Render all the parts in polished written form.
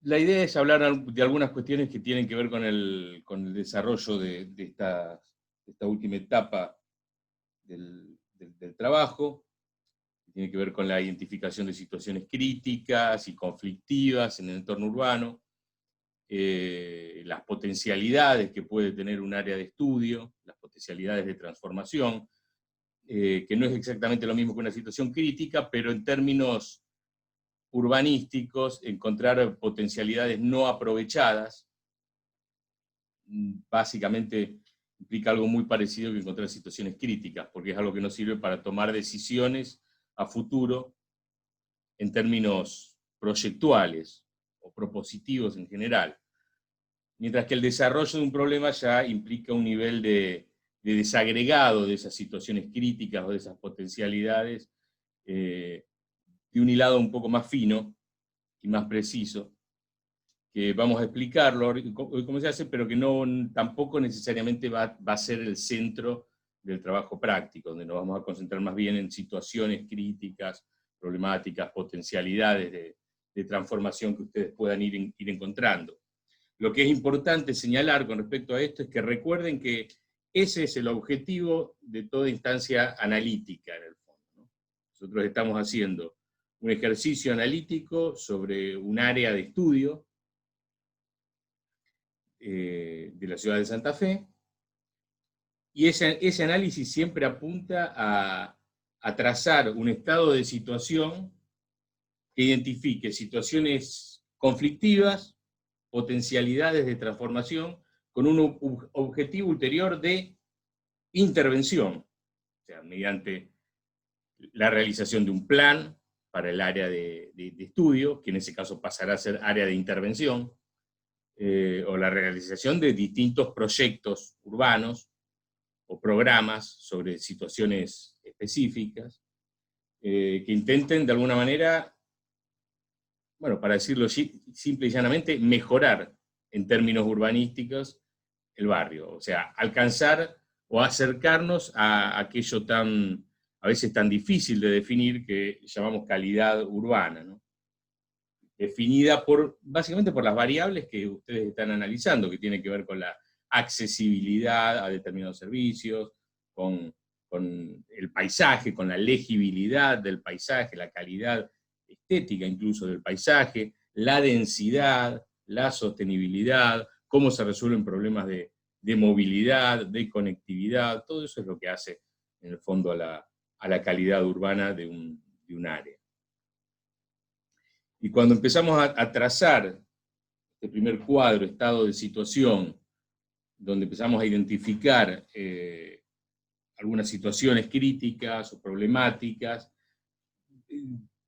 La idea es hablar de algunas cuestiones que tienen que ver con el desarrollo de esta última etapa del trabajo, que tiene que ver con la identificación de situaciones críticas y conflictivas en el entorno urbano, las potencialidades que puede tener un área de estudio, las potencialidades de transformación, que no es exactamente lo mismo que una situación crítica, pero en términos urbanísticos, encontrar potencialidades no aprovechadas, básicamente implica algo muy parecido que encontrar situaciones críticas, porque es algo que nos sirve para tomar decisiones a futuro en términos proyectuales o propositivos en general. Mientras que el desarrollo de un problema ya implica un nivel de desagregado de esas situaciones críticas o de esas potencialidades, de un hilado un poco más fino y más preciso, que vamos a explicarlo hoy cómo se hace, pero que tampoco necesariamente va a ser el centro del trabajo práctico, donde nos vamos a concentrar más bien en situaciones críticas, problemáticas, potencialidades de transformación que ustedes puedan ir encontrando. Lo que es importante señalar con respecto a esto es que recuerden que ese es el objetivo de toda instancia analítica en el fondo, ¿no? Nosotros estamos haciendo un ejercicio analítico sobre un área de estudio de la ciudad de Santa Fe, y ese análisis siempre apunta a trazar un estado de situación que identifique situaciones conflictivas, potencialidades de transformación, con un objetivo ulterior de intervención, o sea, mediante la realización de un plan para el área de estudio, que en ese caso pasará a ser área de intervención, o la realización de distintos proyectos urbanos o programas sobre situaciones específicas, que intenten de alguna manera, bueno, para decirlo simple y llanamente, mejorar en términos urbanísticos el barrio, o sea, alcanzar o acercarnos a aquello a veces tan difícil de definir que llamamos calidad urbana, ¿no? Definida básicamente por las variables que ustedes están analizando, que tienen que ver con la accesibilidad a determinados servicios, con el paisaje, con la legibilidad del paisaje, la calidad estética incluso del paisaje, la densidad, la sostenibilidad, cómo se resuelven problemas de movilidad, de conectividad, todo eso es lo que hace en el fondo a la calidad urbana de un área. Y cuando empezamos a trazar este primer cuadro, estado de situación, donde empezamos a identificar algunas situaciones críticas o problemáticas,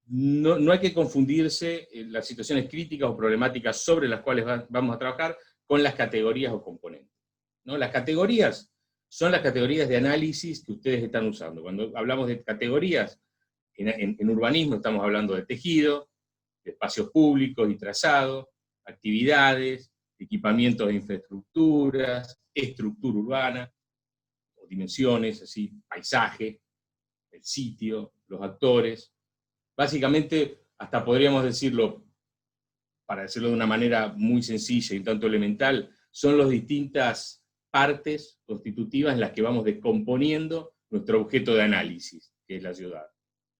no hay que confundirse las situaciones críticas o problemáticas sobre las cuales vamos a trabajar con las categorías o componentes, ¿no? Las categorías son las categorías de análisis que ustedes están usando. Cuando hablamos de categorías, en urbanismo estamos hablando de tejido, de espacios públicos y trazados, actividades, equipamientos de infraestructuras, estructura urbana, o dimensiones, así, paisaje, el sitio, los actores. Básicamente, hasta podríamos decirlo, para decirlo de una manera muy sencilla y un tanto elemental, son las distintas partes constitutivas en las que vamos descomponiendo nuestro objeto de análisis, que es la ciudad,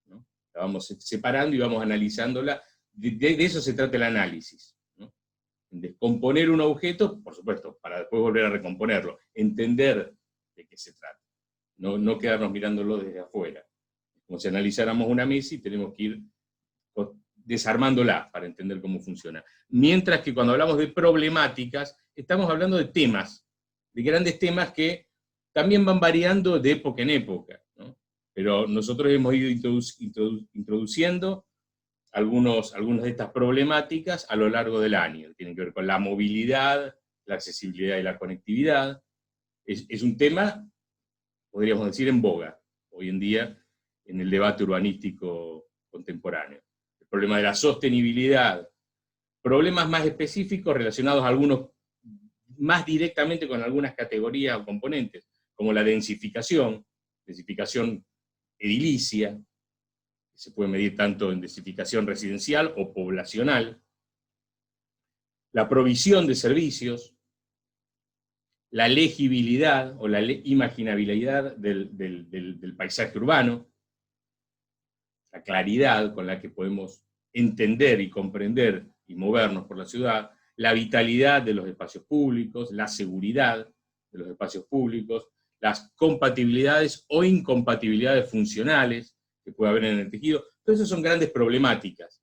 ¿no? La vamos separando y vamos analizándola. De eso se trata el análisis, ¿no? Descomponer un objeto, por supuesto, para después volver a recomponerlo, entender de qué se trata, no quedarnos mirándolo desde afuera. Como si analizáramos una mesa y tenemos que ir desarmándola para entender cómo funciona. Mientras que cuando hablamos de problemáticas, estamos hablando de temas, de grandes temas que también van variando de época en época, ¿no? Pero nosotros hemos ido introduciendo algunas de estas problemáticas a lo largo del año. Tienen que ver con la movilidad, la accesibilidad y la conectividad. Es un tema, podríamos decir, en boga hoy en día en el debate urbanístico contemporáneo. El problema de la sostenibilidad, problemas más específicos relacionados a algunos más directamente con algunas categorías o componentes, como la densificación edilicia, que se puede medir tanto en densificación residencial o poblacional, la provisión de servicios, la legibilidad o la imaginabilidad del paisaje urbano, la claridad con la que podemos entender y comprender y movernos por la ciudad, la vitalidad de los espacios públicos, la seguridad de los espacios públicos, las compatibilidades o incompatibilidades funcionales que puede haber en el tejido. Todas esas son grandes problemáticas.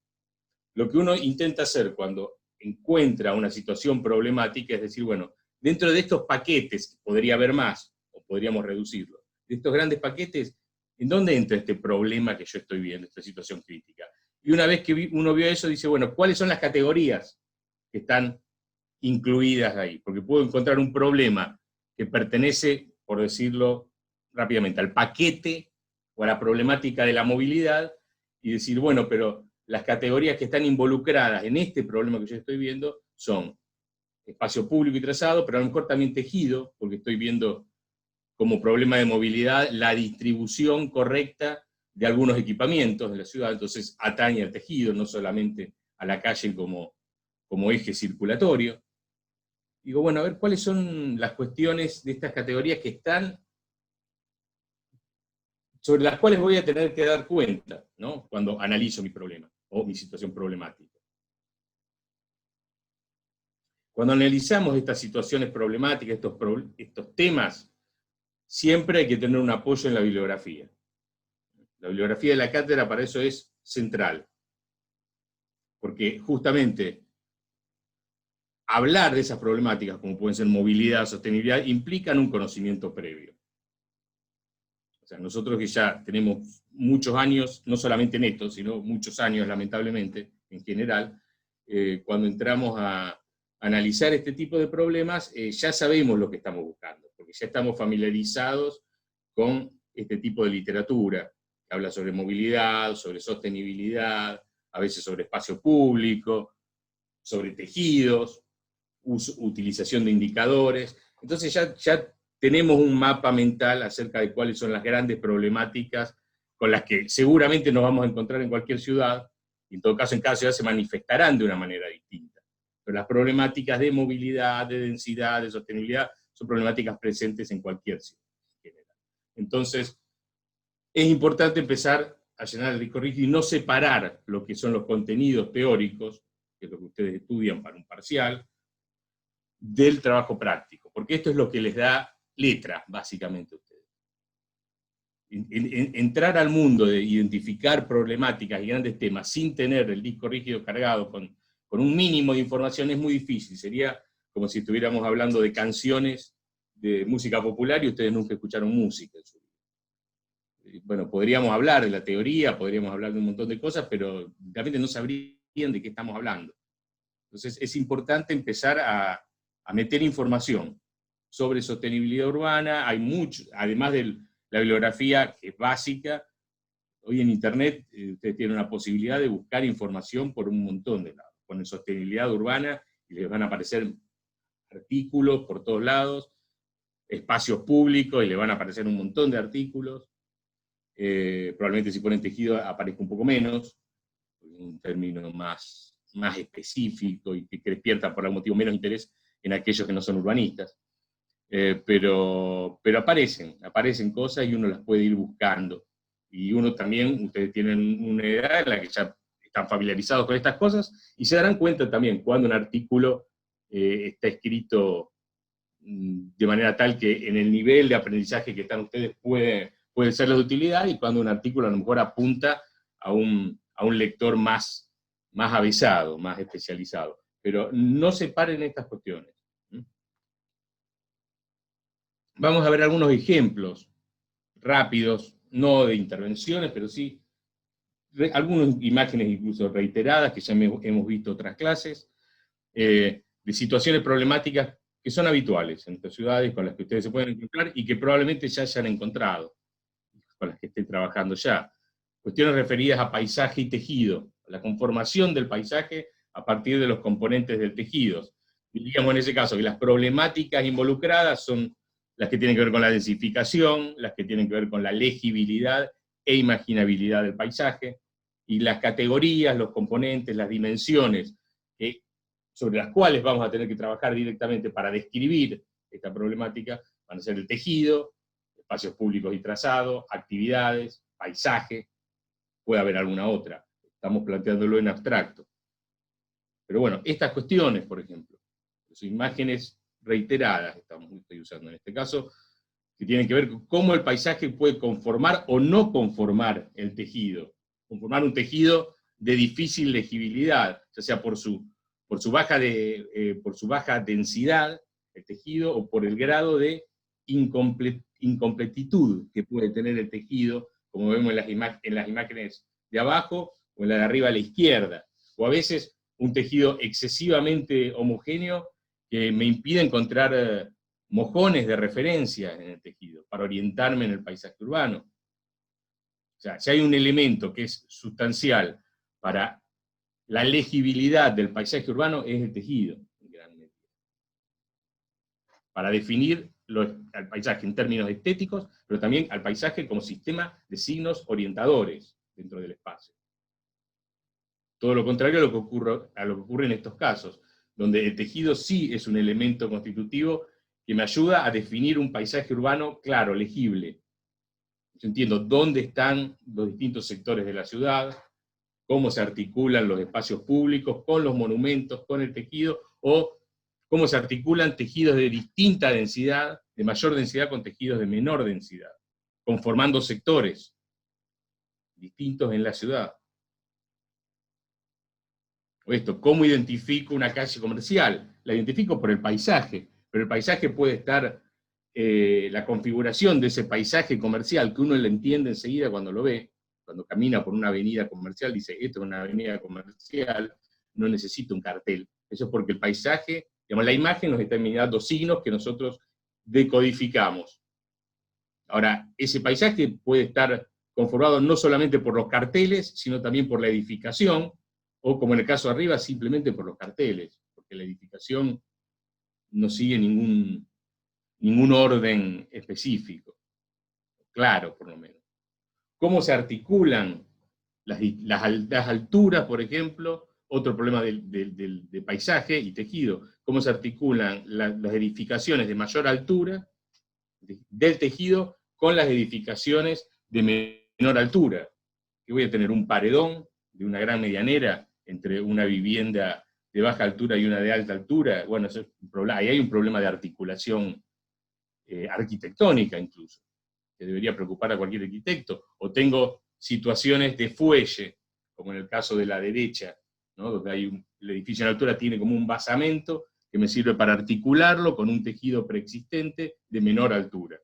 Lo que uno intenta hacer cuando encuentra una situación problemática es decir, bueno, dentro de estos paquetes, podría haber más, o podríamos reducirlo, de estos grandes paquetes, ¿en dónde entra este problema que yo estoy viendo, esta situación crítica? Y una vez que uno vio eso, dice, bueno, ¿cuáles son las categorías que están incluidas ahí? Porque puedo encontrar un problema que pertenece, por decirlo rápidamente, al paquete o a la problemática de la movilidad, y decir, bueno, pero las categorías que están involucradas en este problema que yo estoy viendo son espacio público y trazado, pero a lo mejor también tejido, porque estoy viendo como problema de movilidad la distribución correcta de algunos equipamientos de la ciudad, entonces atañe al tejido, no solamente a la calle como eje circulatorio. Digo, bueno, a ver cuáles son las cuestiones de estas categorías que están, sobre las cuales voy a tener que dar cuenta, ¿no? Cuando analizo mi problema o mi situación problemática. Cuando analizamos estas situaciones problemáticas, estos temas, siempre hay que tener un apoyo en la bibliografía. La bibliografía de la cátedra para eso es central. Porque justamente hablar de esas problemáticas, como pueden ser movilidad, sostenibilidad, implican un conocimiento previo. O sea, nosotros que ya tenemos muchos años, no solamente en esto, sino muchos años, lamentablemente, en general, cuando entramos a analizar este tipo de problemas, ya sabemos lo que estamos buscando, porque ya estamos familiarizados con este tipo de literatura, que habla sobre movilidad, sobre sostenibilidad, a veces sobre espacio público, sobre tejidos, utilización de indicadores. Entonces ya tenemos un mapa mental acerca de cuáles son las grandes problemáticas con las que seguramente nos vamos a encontrar en cualquier ciudad, y en todo caso en cada ciudad se manifestarán de una manera distinta. Pero las problemáticas de movilidad, de densidad, de sostenibilidad, son problemáticas presentes en cualquier ciudad en general. Entonces, es importante empezar a llenar el disco rígido y no separar lo que son los contenidos teóricos, que es lo que ustedes estudian para un parcial, del trabajo práctico, porque esto es lo que les da letra, básicamente, a ustedes. Entrar al mundo de identificar problemáticas y grandes temas sin tener el disco rígido cargado con un mínimo de información es muy difícil. Sería como si estuviéramos hablando de canciones de música popular y ustedes nunca escucharon música. Bueno, podríamos hablar de la teoría, podríamos hablar de un montón de cosas, pero realmente no sabrían de qué estamos hablando. Entonces es importante empezar a meter información sobre sostenibilidad urbana. Hay mucho, además de la bibliografía que es básica, hoy en internet ustedes tienen una posibilidad de buscar información por un montón de lados. Ponen sostenibilidad urbana y les van a aparecer artículos por todos lados, espacios públicos y les van a aparecer un montón de artículos. Probablemente si ponen tejido aparezca un poco menos, un término más específico y que despierta por algún motivo menos interés en aquellos que no son urbanistas. Pero aparecen cosas y uno las puede ir buscando. Y uno también, ustedes tienen una edad en la que ya están familiarizados con estas cosas y se darán cuenta también cuando un artículo está escrito de manera tal que en el nivel de aprendizaje que están ustedes puede ser de utilidad, y cuando un artículo a lo mejor apunta a un lector más avisado, más especializado. Pero no separen estas cuestiones. Vamos a ver algunos ejemplos rápidos, no de intervenciones, pero sí algunas imágenes incluso reiteradas que ya hemos visto en otras clases, de situaciones problemáticas que son habituales en nuestras ciudades, con las que ustedes se pueden encontrar y que probablemente ya hayan encontrado, con las que estén trabajando ya. Cuestiones referidas a paisaje y tejido, a la conformación del paisaje a partir de los componentes del tejido. Diríamos en ese caso que las problemáticas involucradas son las que tienen que ver con la densificación, las que tienen que ver con la legibilidad e imaginabilidad del paisaje, y las categorías, los componentes, las dimensiones que sobre las cuales vamos a tener que trabajar directamente para describir esta problemática, van a ser el tejido, espacios públicos y trazados, actividades, paisaje, puede haber alguna otra. Estamos planteándolo en abstracto. Pero bueno, estas cuestiones, por ejemplo, son imágenes reiteradas, estoy usando en este caso, que tienen que ver con cómo el paisaje puede conformar o no conformar el tejido. Conformar un tejido de difícil legibilidad, ya sea por su baja densidad, el tejido, o por el grado de incompletitud que puede tener el tejido, como vemos en las imágenes de abajo, o en la de arriba a la izquierda. O a veces un tejido excesivamente homogéneo que me impide encontrar mojones de referencia en el tejido, para orientarme en el paisaje urbano. O sea, si hay un elemento que es sustancial para la legibilidad del paisaje urbano, es el tejido, en gran medida. Para definir al paisaje en términos estéticos, pero también al paisaje como sistema de signos orientadores dentro del espacio. Todo lo contrario a lo que ocurre en estos casos, donde el tejido sí es un elemento constitutivo que me ayuda a definir un paisaje urbano claro, legible. Yo entiendo dónde están los distintos sectores de la ciudad, cómo se articulan los espacios públicos con los monumentos, con el tejido, o cómo se articulan tejidos de distinta densidad, de mayor densidad con tejidos de menor densidad, conformando sectores distintos en la ciudad. O esto, ¿cómo identifico una calle comercial? La identifico por el paisaje, pero el paisaje puede estar, la configuración de ese paisaje comercial, que uno le entiende enseguida cuando lo ve, cuando camina por una avenida comercial, dice, esto es una avenida comercial, no necesito un cartel. Eso es porque el paisaje, digamos, la imagen nos está dando signos que nosotros decodificamos. Ahora, ese paisaje puede estar conformado no solamente por los carteles, sino también por la edificación, o como en el caso de arriba, simplemente por los carteles, porque la edificación no sigue ningún orden específico, claro, por lo menos. ¿Cómo se articulan las alturas, por ejemplo? Otro problema de paisaje y tejido. ¿Cómo se articulan las edificaciones de mayor altura del tejido con las edificaciones de menor altura? Que voy a tener un paredón de una gran medianera entre una vivienda de baja altura y una de alta altura. Bueno, eso es un problema. Ahí hay un problema de articulación arquitectónica incluso, que debería preocupar a cualquier arquitecto. O tengo situaciones de fuelle, como en el caso de la derecha, ¿no? Donde el edificio en altura tiene como un basamento que me sirve para articularlo con un tejido preexistente de menor altura,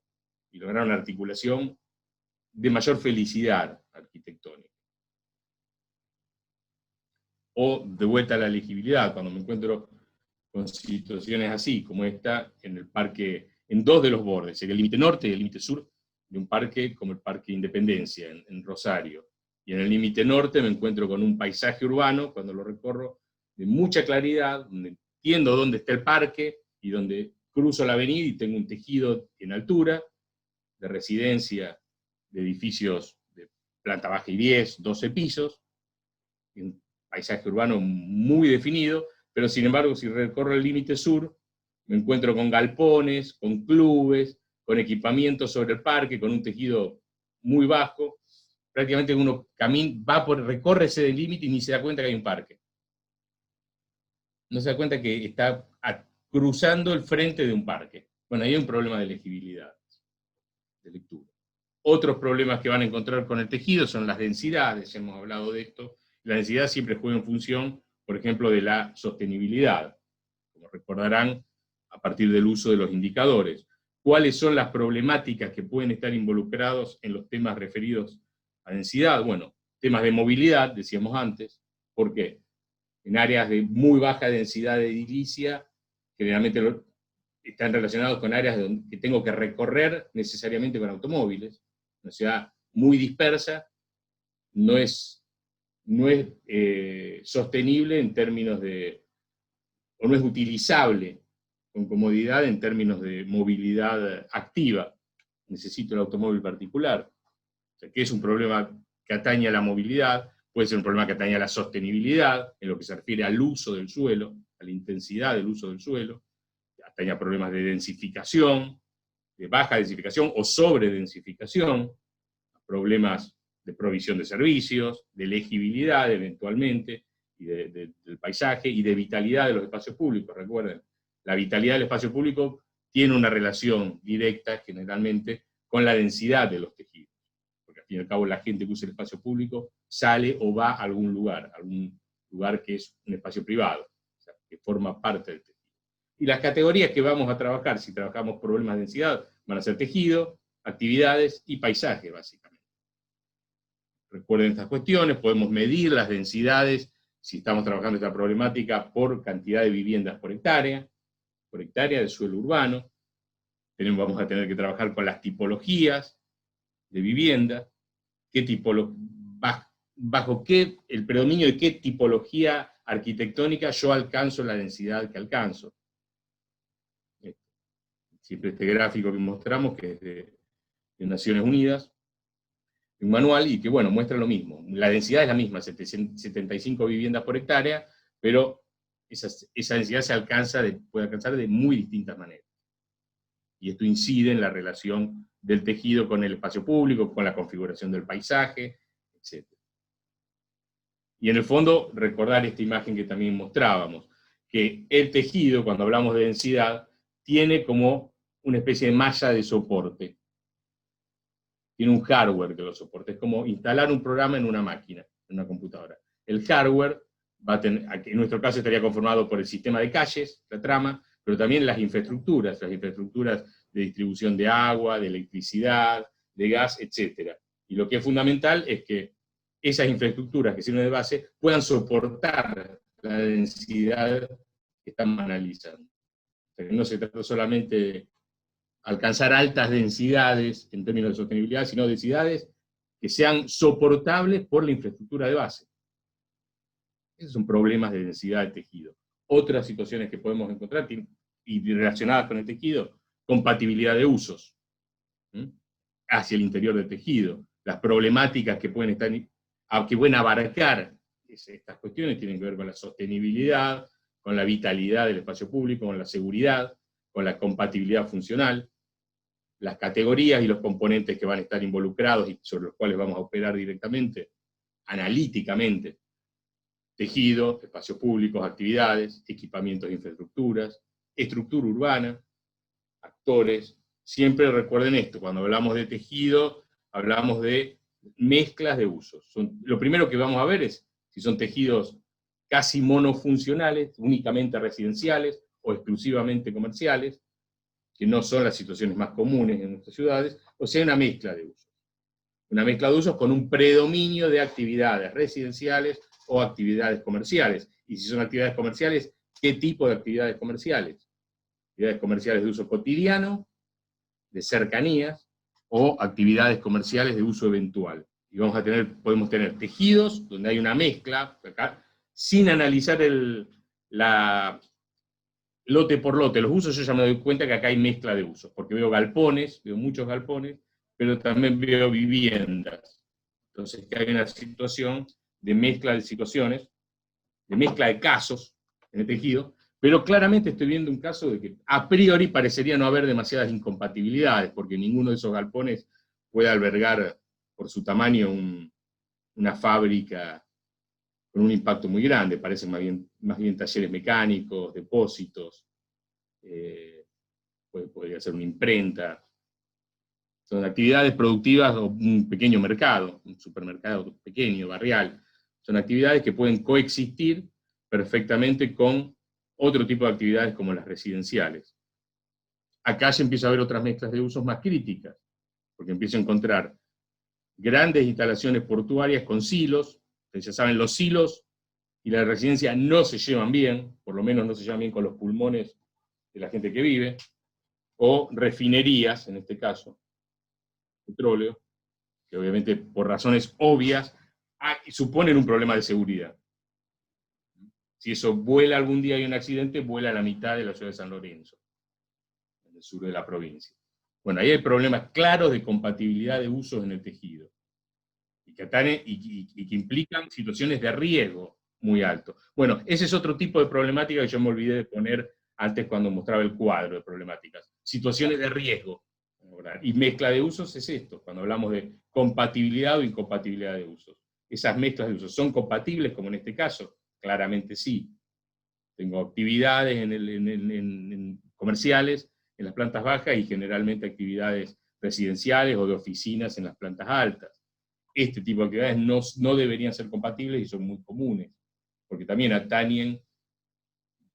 y lograr una articulación de mayor felicidad arquitectónica. O de vuelta a la legibilidad, cuando me encuentro con situaciones así, como esta, en el parque, en dos de los bordes, el límite norte y el límite sur de un parque como el Parque Independencia, en Rosario. Y en el límite norte me encuentro con un paisaje urbano, cuando lo recorro, de mucha claridad, donde entiendo dónde está el parque, y donde cruzo la avenida y tengo un tejido en altura, de residencia, de edificios de planta baja y 10, 12 pisos, un paisaje urbano muy definido, pero sin embargo, si recorro el límite sur, me encuentro con galpones, con clubes, con equipamiento sobre el parque, con un tejido muy bajo. Prácticamente uno recorre ese límite y ni se da cuenta que hay un parque. No se da cuenta que está cruzando el frente de un parque. Bueno, ahí hay un problema de legibilidad, de lectura. Otros problemas que van a encontrar con el tejido son las densidades, hemos hablado de esto. La densidad siempre juega en función, por ejemplo, de la sostenibilidad, como recordarán a partir del uso de los indicadores. ¿Cuáles son las problemáticas que pueden estar involucrados en los temas referidos a densidad? Bueno, temas de movilidad, decíamos antes. ¿Por qué? En áreas de muy baja densidad de edilicia, generalmente están relacionados con áreas que tengo que recorrer necesariamente con automóviles. Una ciudad muy dispersa no es sostenible en términos o no es utilizable con comodidad en términos de movilidad activa. Necesito el automóvil particular. O sea, que es un problema que atañe a la movilidad, puede ser un problema que atañe a la sostenibilidad, en lo que se refiere al uso del suelo, a la intensidad del uso del suelo, atañe a problemas de densificación, de baja densificación o sobredensificación, problemas de provisión de servicios, de legibilidad eventualmente, y del paisaje, y de vitalidad de los espacios públicos. Recuerden, la vitalidad del espacio público tiene una relación directa, generalmente, con la densidad de los tejidos. Porque al fin y al cabo la gente que usa el espacio público sale o va a algún lugar que es un espacio privado, o sea, que forma parte del tejido. Y las categorías que vamos a trabajar, si trabajamos problemas de densidad, van a ser tejido, actividades y paisaje, básicamente. Recuerden estas cuestiones, podemos medir las densidades, si estamos trabajando esta problemática, por cantidad de viviendas por hectárea de suelo urbano. Vamos a tener que trabajar con las tipologías de vivienda, bajo qué, el predominio de qué tipología arquitectónica yo alcanzo la densidad que alcanzo. Siempre este gráfico que mostramos, que es de Naciones Unidas, un manual, y que bueno, muestra lo mismo. La densidad es la misma, 75 viviendas por hectárea, pero esa densidad puede alcanzar de muy distintas maneras. Y esto incide en la relación del tejido con el espacio público, con la configuración del paisaje, etc. Y en el fondo, recordar esta imagen que también mostrábamos, que el tejido, cuando hablamos de densidad, tiene como una especie de malla de soporte. Tiene un hardware que lo soporte. Es como instalar un programa en una máquina, en una computadora. El hardware va a tener, en nuestro caso estaría conformado por el sistema de calles, la trama, pero también las infraestructuras de distribución de agua, de electricidad, de gas, etc. Y lo que es fundamental es que esas infraestructuras que sirven de base puedan soportar la densidad que estamos analizando. O sea, que no se trata solamente de alcanzar altas densidades en términos de sostenibilidad, sino densidades que sean soportables por la infraestructura de base. Esos son problemas de densidad de tejido. Otras situaciones que podemos encontrar y relacionadas con el tejido, compatibilidad de usos hacia el interior del tejido. Las problemáticas que pueden abarcar estas cuestiones tienen que ver con la sostenibilidad, con la vitalidad del espacio público, con la seguridad, con la compatibilidad funcional, las categorías y los componentes que van a estar involucrados y sobre los cuales vamos a operar directamente, analíticamente. Tejido, espacios públicos, actividades, equipamientos e infraestructuras, estructura urbana, actores. Siempre recuerden esto, cuando hablamos de tejido, hablamos de mezclas de usos. Lo primero que vamos a ver es si son tejidos casi monofuncionales, únicamente residenciales o exclusivamente comerciales, que no son las situaciones más comunes en nuestras ciudades, o sea, una mezcla de usos. Una mezcla de usos con un predominio de actividades residenciales o actividades comerciales. Y si son actividades comerciales, ¿qué tipo de actividades comerciales? Actividades comerciales de uso cotidiano, de cercanías, o actividades comerciales de uso eventual. Y podemos tener tejidos donde hay una mezcla, acá, sin analizar lote por lote, los usos, yo ya me doy cuenta que acá hay mezcla de usos, porque veo muchos galpones, pero también veo viviendas. Entonces, que hay una situación de mezcla de situaciones, de mezcla de casos en el tejido, pero claramente estoy viendo un caso de que a priori parecería no haber demasiadas incompatibilidades, porque ninguno de esos galpones puede albergar, por su tamaño, una fábrica con un impacto muy grande. Parecen más bien talleres mecánicos, depósitos, podría ser una imprenta. Son actividades productivas o un pequeño mercado, un supermercado pequeño, barrial. Son actividades que pueden coexistir perfectamente con otro tipo de actividades como las residenciales. Acá se empieza a ver otras mezclas de usos más críticas, porque empiezo a encontrar grandes instalaciones portuarias con silos. Ustedes ya saben, los silos y la residencia no se llevan bien, por lo menos no se llevan bien con los pulmones de la gente que vive, o refinerías, en este caso, petróleo, que obviamente por razones obvias suponen un problema de seguridad. Si eso vuela algún día y hay un accidente, vuela a la mitad de la ciudad de San Lorenzo, en el sur de la provincia. Bueno, ahí hay problemas claros de compatibilidad de usos en el tejido. y que implican situaciones de riesgo muy alto. Bueno, ese es otro tipo de problemática que yo me olvidé de poner antes cuando mostraba el cuadro de problemáticas. Situaciones de riesgo. Y mezcla de usos es esto, cuando hablamos de compatibilidad o incompatibilidad de usos. Esas mezclas de usos, ¿son compatibles como en este caso? Claramente sí. Tengo actividades en comerciales en las plantas bajas y generalmente actividades residenciales o de oficinas en las plantas altas. Este tipo de actividades no deberían ser compatibles y son muy comunes, porque también atañen,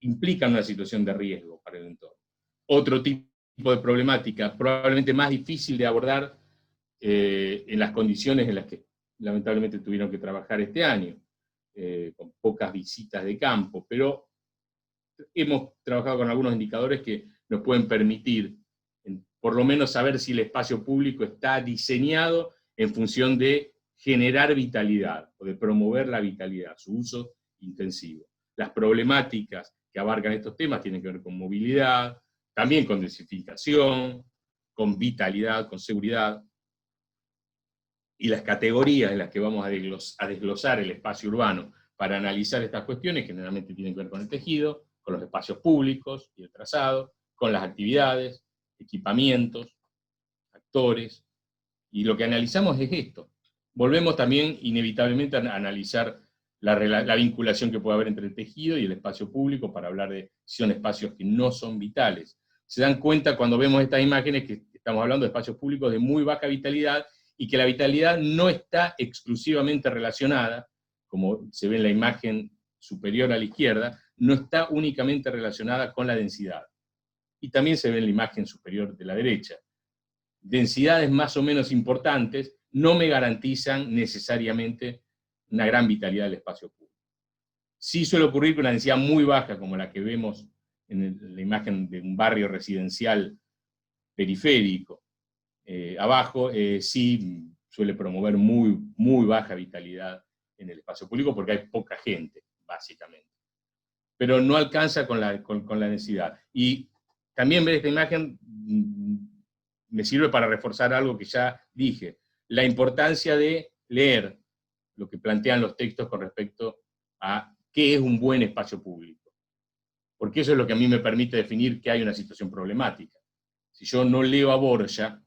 implican una situación de riesgo para el entorno. Otro tipo de problemática, probablemente más difícil de abordar en las condiciones en las que lamentablemente tuvieron que trabajar este año, con pocas visitas de campo, pero hemos trabajado con algunos indicadores que nos pueden permitir, por lo menos, saber si el espacio público está diseñado en función de generar vitalidad o de promover la vitalidad, su uso intensivo. Las problemáticas que abarcan estos temas tienen que ver con movilidad, también con densificación, con vitalidad, con seguridad, y las categorías en las que vamos a desglosar el espacio urbano para analizar estas cuestiones generalmente tienen que ver con el tejido, con los espacios públicos y el trazado, con las actividades, equipamientos, actores, y lo que analizamos es esto. Volvemos también inevitablemente a analizar la vinculación que puede haber entre el tejido y el espacio público para hablar de si son espacios que no son vitales. Se dan cuenta cuando vemos estas imágenes que estamos hablando de espacios públicos de muy baja vitalidad y que la vitalidad no está exclusivamente relacionada, como se ve en la imagen superior a la izquierda, no está únicamente relacionada con la densidad. Y también se ve en la imagen superior de la derecha. Densidades más o menos importantes no me garantizan necesariamente una gran vitalidad del espacio público. Sí suele ocurrir que una densidad muy baja, como la que vemos en la imagen de un barrio residencial periférico, abajo, sí suele promover muy baja vitalidad en el espacio público porque hay poca gente, básicamente. Pero no alcanza con la densidad. Y también ver esta imagen me sirve para reforzar algo que ya dije, la importancia de leer lo que plantean los textos con respecto a qué es un buen espacio público. Porque eso es lo que a mí me permite definir que hay una situación problemática. Si yo no leo a Borja,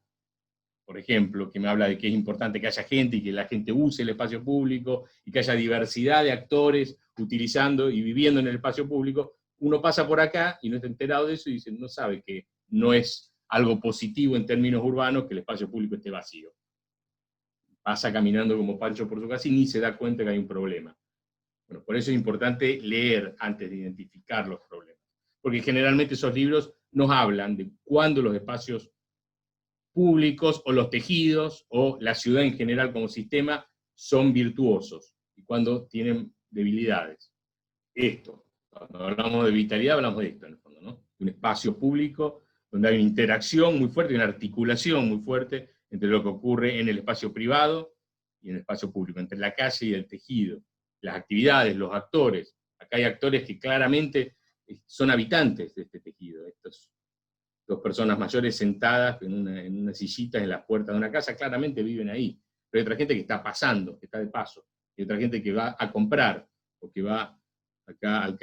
por ejemplo, que me habla de que es importante que haya gente y que la gente use el espacio público y que haya diversidad de actores utilizando y viviendo en el espacio público, uno pasa por acá y no está enterado de eso y dice, no sabe que no es algo positivo en términos urbanos que el espacio público esté vacío. Pasa caminando como Pancho por su casa y ni se da cuenta que hay un problema. Bueno, por eso es importante leer antes de identificar los problemas. Porque generalmente esos libros nos hablan de cuándo los espacios públicos o los tejidos o la ciudad en general como sistema son virtuosos y cuando tienen debilidades. Esto, cuando hablamos de vitalidad hablamos de esto en el fondo, ¿no? Un espacio público donde hay una interacción muy fuerte, una articulación muy fuerte entre lo que ocurre en el espacio privado y en el espacio público, entre la calle y el tejido, las actividades, los actores. Acá hay actores que claramente son habitantes de este tejido. Estos dos personas mayores sentadas en una sillita en las puertas de una casa, claramente viven ahí. Pero hay otra gente que está pasando, que está de paso. Hay otra gente que va a comprar, o que va acá al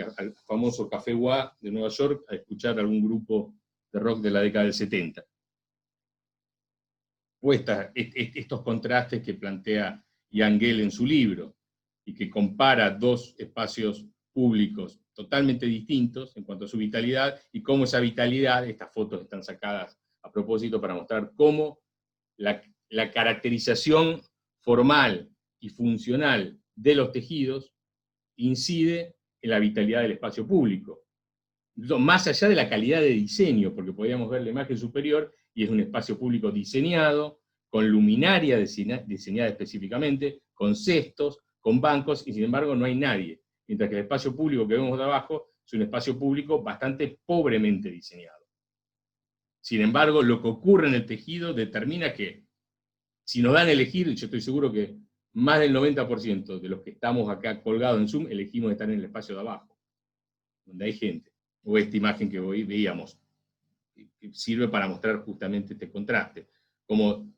famoso Café Wha de Nueva York a escuchar algún grupo de rock de la década del 70. Estos contrastes que plantea Yangel en su libro, y que compara dos espacios públicos totalmente distintos en cuanto a su vitalidad, y cómo esa vitalidad, estas fotos están sacadas a propósito para mostrar cómo la caracterización formal y funcional de los tejidos incide en la vitalidad del espacio público. Más allá de la calidad de diseño, porque podríamos ver la imagen superior, y es un espacio público diseñado, con luminaria diseñada específicamente, con cestos, con bancos, y sin embargo no hay nadie. Mientras que el espacio público que vemos de abajo es un espacio público bastante pobremente diseñado. Sin embargo, lo que ocurre en el tejido determina que, si nos dan a elegir, y yo estoy seguro que más del 90% de los que estamos acá colgados en Zoom elegimos estar en el espacio de abajo, donde hay gente. O esta imagen que hoy veíamos, que sirve para mostrar justamente este contraste. Como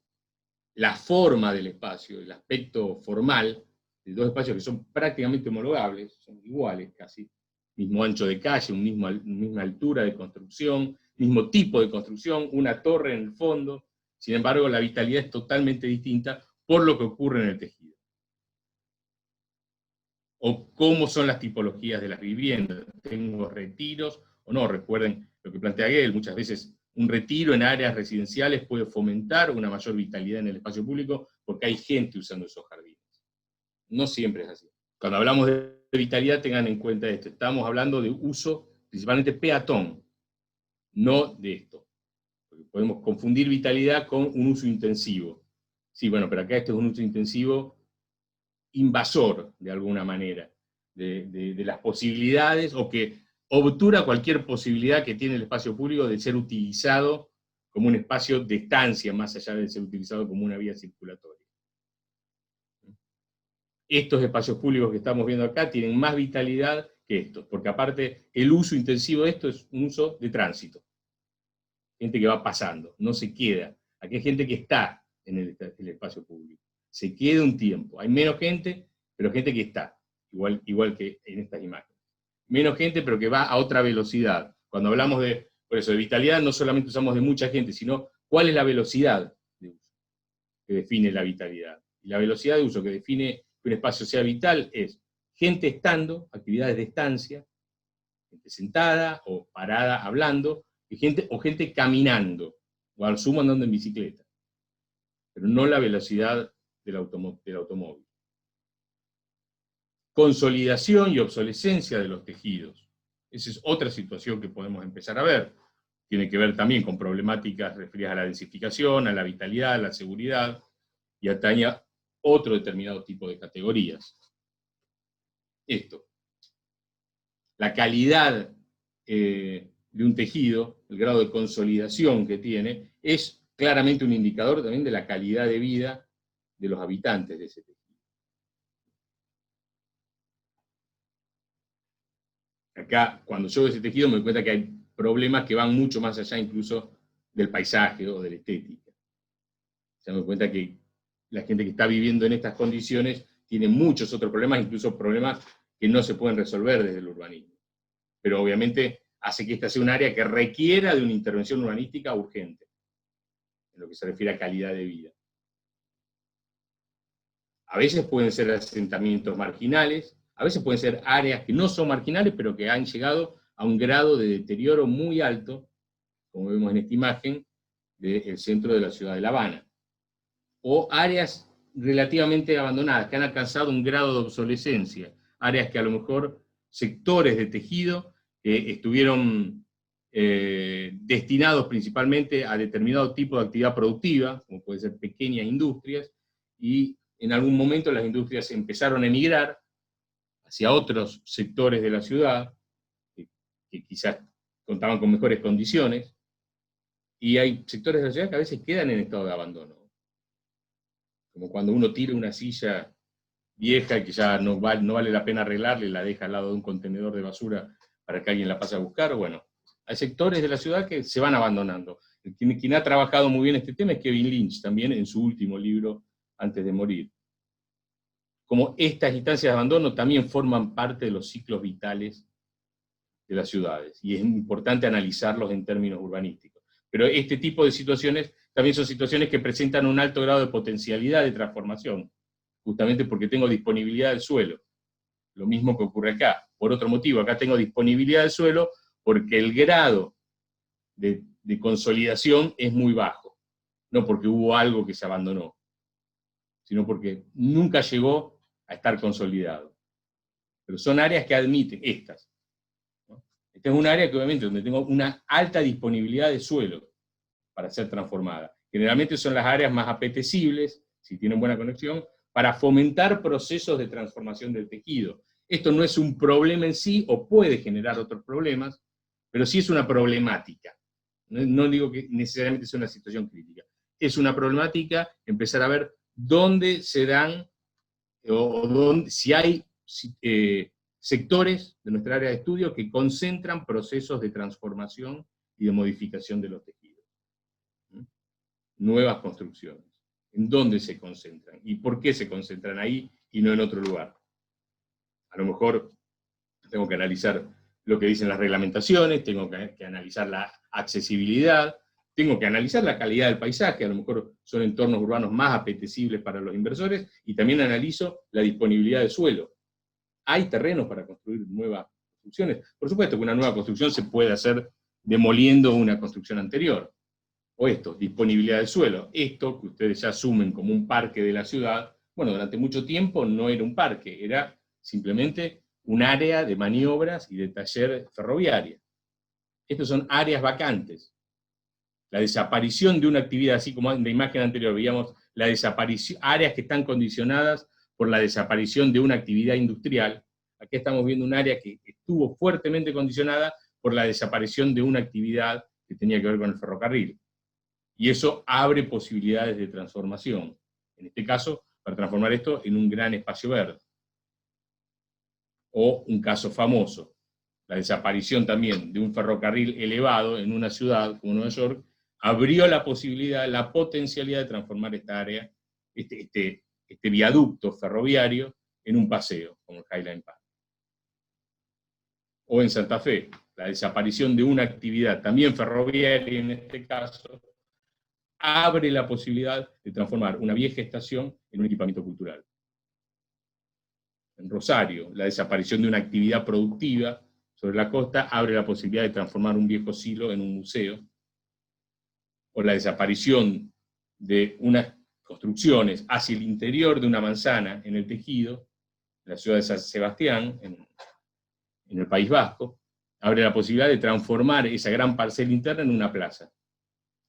la forma del espacio, el aspecto formal, de dos espacios que son prácticamente homologables, son iguales casi, mismo ancho de calle, misma altura de construcción, mismo tipo de construcción, una torre en el fondo. Sin embargo, la vitalidad es totalmente distinta por lo que ocurre en el tejido. O cómo son las tipologías de las viviendas. ¿Tengo retiros o no? Recuerden lo que plantea Gödel, muchas veces un retiro en áreas residenciales puede fomentar una mayor vitalidad en el espacio público porque hay gente usando esos jardines. No siempre es así. Cuando hablamos de vitalidad, tengan en cuenta esto. Estamos hablando de uso principalmente peatón, no de esto. Porque podemos confundir vitalidad con un uso intensivo. Sí, bueno, pero acá este es un uso intensivo invasor, de alguna manera, de las posibilidades, o que obtura cualquier posibilidad que tiene el espacio público de ser utilizado como un espacio de estancia, más allá de ser utilizado como una vía circulatoria. Estos espacios públicos que estamos viendo acá tienen más vitalidad que estos, porque aparte el uso intensivo de esto es un uso de tránsito. Gente que va pasando, no se queda. Aquí hay gente que está en el espacio público. Se queda un tiempo. Hay menos gente, pero gente que está, igual que en estas imágenes. Menos gente, pero que va a otra velocidad. Cuando hablamos por eso, de vitalidad, no solamente usamos de mucha gente, sino cuál es la velocidad de uso que define la vitalidad. Y la velocidad de uso que define que un espacio sea vital es gente estando, actividades de estancia, gente sentada o parada hablando, y gente caminando, o al sumo andando en bicicleta. Pero no la velocidad del automóvil. Consolidación y obsolescencia de los tejidos. Esa es otra situación que podemos empezar a ver. Tiene que ver también con problemáticas referidas a la densificación, a la vitalidad, a la seguridad, y atañe a otro determinado tipo de categorías. Esto. La calidad de un tejido, el grado de consolidación que tiene, es claramente un indicador también de la calidad de vida de los habitantes de ese tejido. Acá, cuando yo veo ese tejido, me doy cuenta que hay problemas que van mucho más allá incluso del paisaje o de la estética. Se me doy cuenta que la gente que está viviendo en estas condiciones tiene muchos otros problemas, incluso problemas que no se pueden resolver desde el urbanismo. Pero obviamente hace que esta sea un área que requiera de una intervención urbanística urgente, en lo que se refiere a calidad de vida. A veces pueden ser asentamientos marginales, a veces pueden ser áreas que no son marginales, pero que han llegado a un grado de deterioro muy alto, como vemos en esta imagen, del centro de la ciudad de La Habana. O áreas relativamente abandonadas, que han alcanzado un grado de obsolescencia, áreas que a lo mejor sectores de tejido que estuvieron destinados principalmente a determinado tipo de actividad productiva, como puede ser pequeñas industrias, y en algún momento las industrias empezaron a emigrar hacia otros sectores de la ciudad, que quizás contaban con mejores condiciones, y hay sectores de la ciudad que a veces quedan en estado de abandono. Como cuando uno tira una silla vieja que ya no vale la pena arreglarla y la deja al lado de un contenedor de basura para que alguien la pase a buscar. Bueno, hay sectores de la ciudad que se van abandonando. Quien ha trabajado muy bien este tema es Kevin Lynch, también en su último libro, Antes de morir. Como estas instancias de abandono también forman parte de los ciclos vitales de las ciudades, y es importante analizarlos en términos urbanísticos. Pero este tipo de situaciones también son situaciones que presentan un alto grado de potencialidad de transformación, justamente porque tengo disponibilidad del suelo. Lo mismo que ocurre acá. Por otro motivo, acá tengo disponibilidad del suelo porque el grado de consolidación es muy bajo. No porque hubo algo que se abandonó, sino porque nunca llegó a estar consolidado. Pero son áreas que admiten estas. Esta es un área que obviamente donde tengo una alta disponibilidad de suelo para ser transformada. Generalmente son las áreas más apetecibles, si tienen buena conexión, para fomentar procesos de transformación del tejido. Esto no es un problema en sí, o puede generar otros problemas, pero sí es una problemática. No digo que necesariamente sea una situación crítica. Es una problemática empezar a ver dónde se dan, o dónde, si hay sectores de nuestra área de estudio que concentran procesos de transformación y de modificación de los tejidos. Nuevas construcciones. ¿En dónde se concentran? ¿Y por qué se concentran ahí y no en otro lugar? A lo mejor tengo que analizar lo que dicen las reglamentaciones, tengo que analizar la accesibilidad, tengo que analizar la calidad del paisaje, a lo mejor son entornos urbanos más apetecibles para los inversores, y también analizo la disponibilidad de suelo. ¿Hay terrenos para construir nuevas construcciones? Por supuesto que una nueva construcción se puede hacer demoliendo una construcción anterior. O esto, disponibilidad de suelo. Esto que ustedes ya asumen como un parque de la ciudad, bueno, durante mucho tiempo no era un parque, era simplemente un área de maniobras y de taller ferroviaria. Estos son áreas vacantes. La desaparición de una actividad, así como en la imagen anterior veíamos la desaparición, áreas que están condicionadas por la desaparición de una actividad industrial. Aquí estamos viendo un área que estuvo fuertemente condicionada por la desaparición de una actividad que tenía que ver con el ferrocarril. Y eso abre posibilidades de transformación. En este caso, para transformar esto en un gran espacio verde. O un caso famoso, la desaparición también de un ferrocarril elevado en una ciudad como Nueva York, abrió la posibilidad, la potencialidad de transformar esta área, este viaducto ferroviario, en un paseo, como el Highline Park. O en Santa Fe, la desaparición de una actividad, también ferroviaria en este caso, abre la posibilidad de transformar una vieja estación en un equipamiento cultural. En Rosario, la desaparición de una actividad productiva sobre la costa abre la posibilidad de transformar un viejo silo en un museo, o la desaparición de unas construcciones hacia el interior de una manzana en el Tejido, en la ciudad de San Sebastián, en el País Vasco, abre la posibilidad de transformar esa gran parcela interna en una plaza,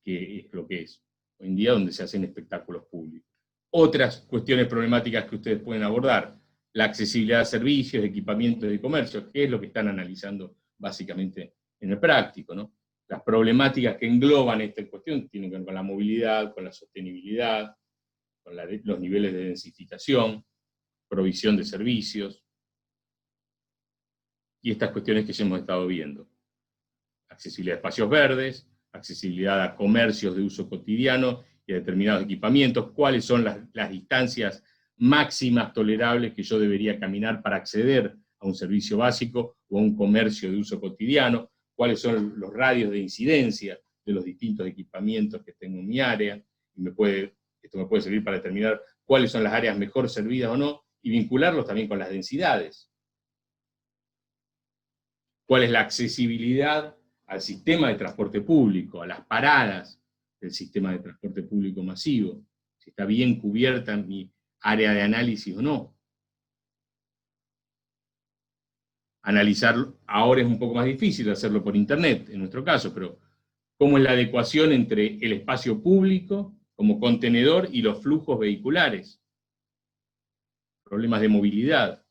que es lo que es hoy en día, donde se hacen espectáculos públicos. Otras cuestiones problemáticas que ustedes pueden abordar: la accesibilidad a servicios, equipamientos de comercio, que es lo que están analizando básicamente en el práctico, ¿no? Las problemáticas que engloban esta cuestión tienen que ver con la movilidad, con la sostenibilidad, con los niveles de densificación, provisión de servicios, y estas cuestiones que ya hemos estado viendo. Accesibilidad a espacios verdes, accesibilidad a comercios de uso cotidiano y a determinados equipamientos, cuáles son las distancias máximas tolerables que yo debería caminar para acceder a un servicio básico o a un comercio de uso cotidiano, cuáles son los radios de incidencia de los distintos equipamientos que tengo en mi área, y esto me puede servir para determinar cuáles son las áreas mejor servidas o no, y vincularlos también con las densidades. ¿Cuál es la accesibilidad al sistema de transporte público, a las paradas del sistema de transporte público masivo? Si está bien cubierta mi área de análisis o no. Analizarlo ahora es un poco más difícil hacerlo por internet, en nuestro caso, pero ¿cómo es la adecuación entre el espacio público como contenedor y los flujos vehiculares? Problemas de movilidad.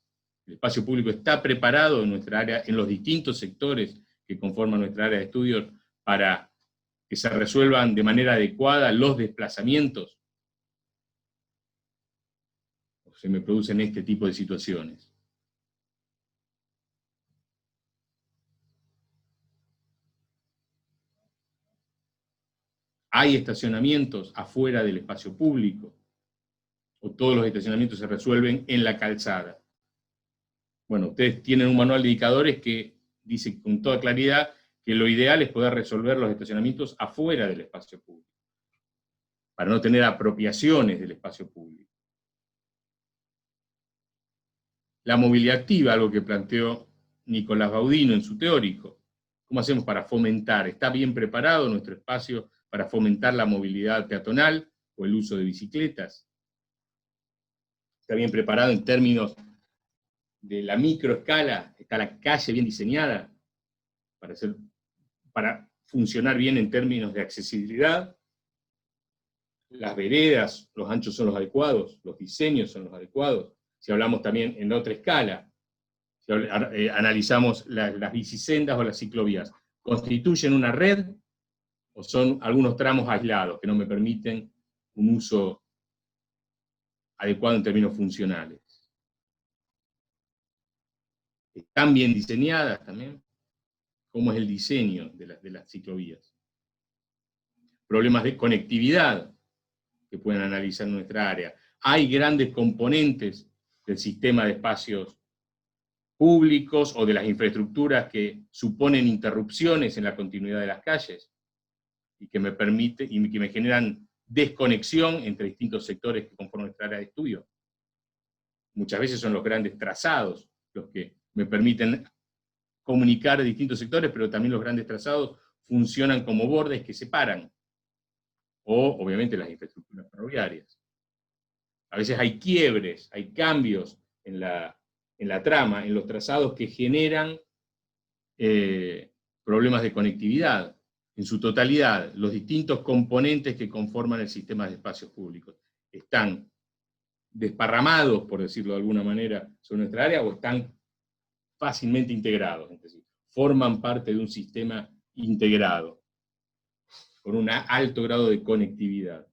El espacio público está preparado en nuestra área, en los distintos sectores que conforman nuestra área de estudio, para que se resuelvan de manera adecuada los desplazamientos. O se me producen este tipo de situaciones. ¿Hay estacionamientos afuera del espacio público? ¿O todos los estacionamientos se resuelven en la calzada? Bueno, ustedes tienen un manual de indicadores que dice con toda claridad que lo ideal es poder resolver los estacionamientos afuera del espacio público, para no tener apropiaciones del espacio público. La movilidad activa, algo que planteó Nicolás Baudino en su teórico. ¿Cómo hacemos para fomentar? ¿Está bien preparado nuestro espacio para fomentar la movilidad peatonal o el uso de bicicletas? ¿Está bien preparado en términos de la microescala? ¿Está la calle bien diseñada para funcionar bien en términos de accesibilidad? Las veredas, los anchos son los adecuados, los diseños son los adecuados. Si hablamos también en otra escala, si analizamos las bicisendas o las ciclovías, ¿constituyen una red o son algunos tramos aislados que no me permiten un uso adecuado en términos funcionales? ¿Están bien diseñadas también? ¿Cómo es el diseño de las ciclovías? Problemas de conectividad. que pueden analizar nuestra área. Hay grandes componentes del sistema de espacios públicos o de las infraestructuras que suponen interrupciones en la continuidad de las calles y que me generan desconexión entre distintos sectores que conforman nuestra área de estudio. Muchas veces son los grandes trazados los que me permiten comunicar distintos sectores, pero también los grandes trazados funcionan como bordes que separan, o obviamente las infraestructuras ferroviarias. A veces hay quiebres, hay cambios en la trama, en los trazados que generan problemas de conectividad. En su totalidad, los distintos componentes que conforman el sistema de espacios públicos están desparramados, por decirlo de alguna manera, sobre nuestra área, o están fácilmente integrados, es decir, forman parte de un sistema integrado, con un alto grado de conectividad.